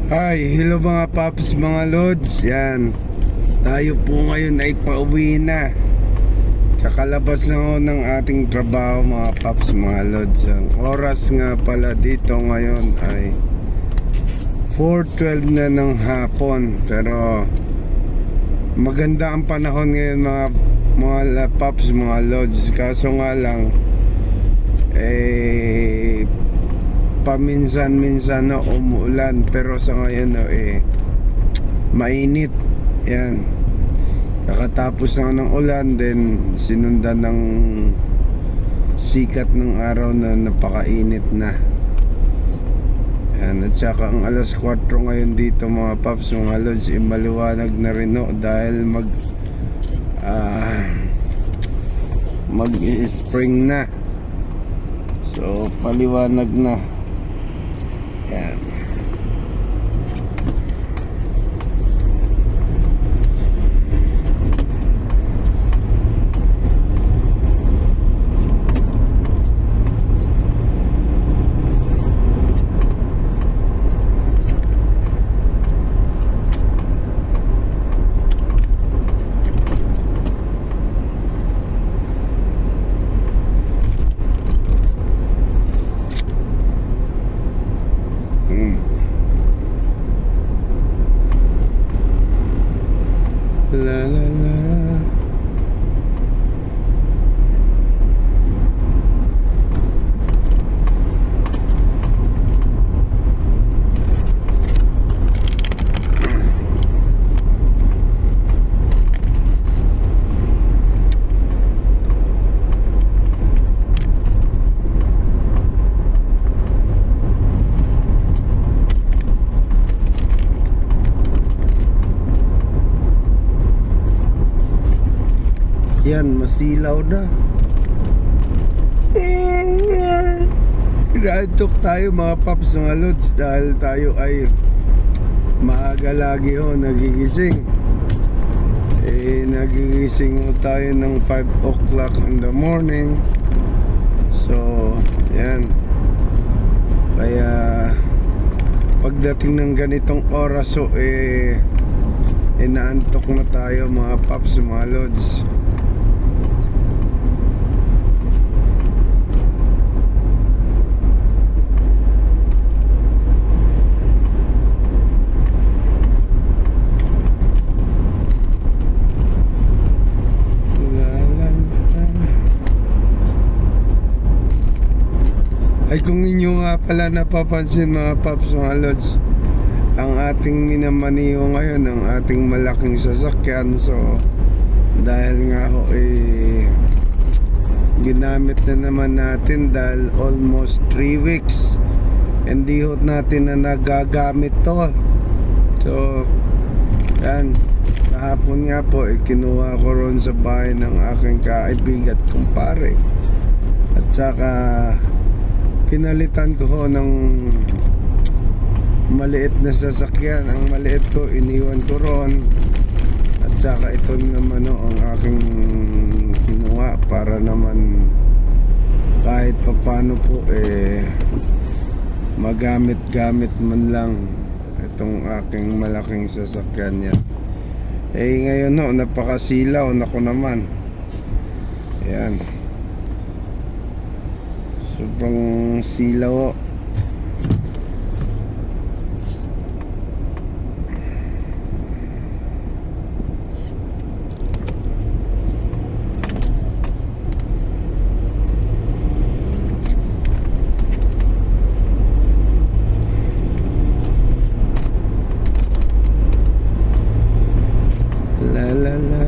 Hi, hello mga paps, mga lods. Yan, tayo po ngayon ay pauwi na. Kakalabas lang ako ng ating trabaho mga paps, mga lods. Ang oras nga pala dito ngayon ay 4:12 na ng hapon. Pero maganda ang panahon ngayon mga paps, mga lods. Kaso nga lang paminsan-minsan na umuulan, pero sa ngayon mainit. Yan, kakatapos na ng ulan, then sinundan ng sikat ng araw na napakainit na. Yan, at saka ang alas 4 ngayon dito mga paps, mga lods, maliwanag na rin dahil mag-spring na. So paliwanag na. Yan. La la la. Yan, masilaw na. Inaantok tayo mga paps, mga lods, dahil tayo ay maaga lagi nagigising. Nagigising tayo ng 5 o'clock in the morning. So yan, kaya pagdating ng ganitong oras inaantok na tayo mga paps, mga lods. Ay, kung inyo nga pala napapansin mga paps, mga lods, ang ating minamaniho ngayon, ang ating malaking sasakyan. So dahil nga ginamit na naman natin dahil almost 3 weeks hindi natin na nagagamit to. So yan, kahapon nga po kinuha ko ron sa bahay ng aking kaibigan at kumpare. At saka pinalitan ko ng maliit na sasakyan. Ang maliit ko iniwan ko ron. At saka ito naman ang aking kinuha para naman kahit papano po magamit-gamit man lang itong aking malaking sasakyan yan. Ngayon napakasilaw. Nako naman. Ayan, sobrang silaw. La la la.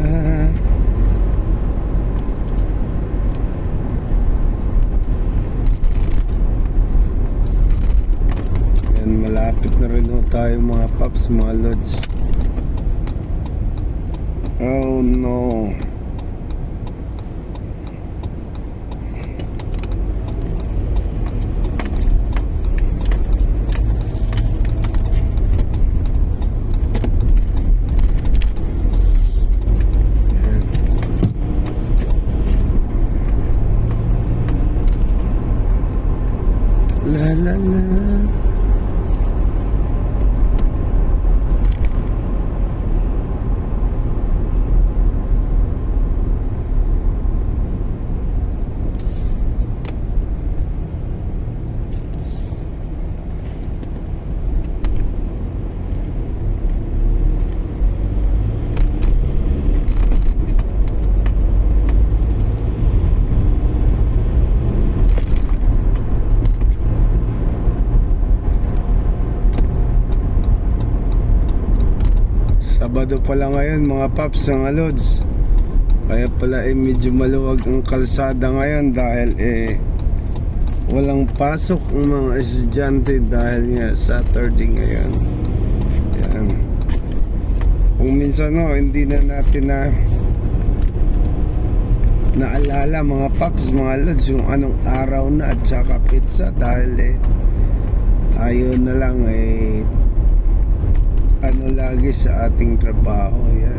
Malapit na rin tayo mga paps, mga lods. Oh no. La la la. Sabado pala ngayon mga paps, mga lods. Kaya pala medyo maluwag ang kalsada ngayon dahil walang pasok ang mga estudyante dahil nga Saturday ngayon. Yan. Kung minsan hindi na natin naalala mga paps, mga lods, yung anong araw na at saka pizza dahil ayaw na lang lagi sa ating trabaho. Yan.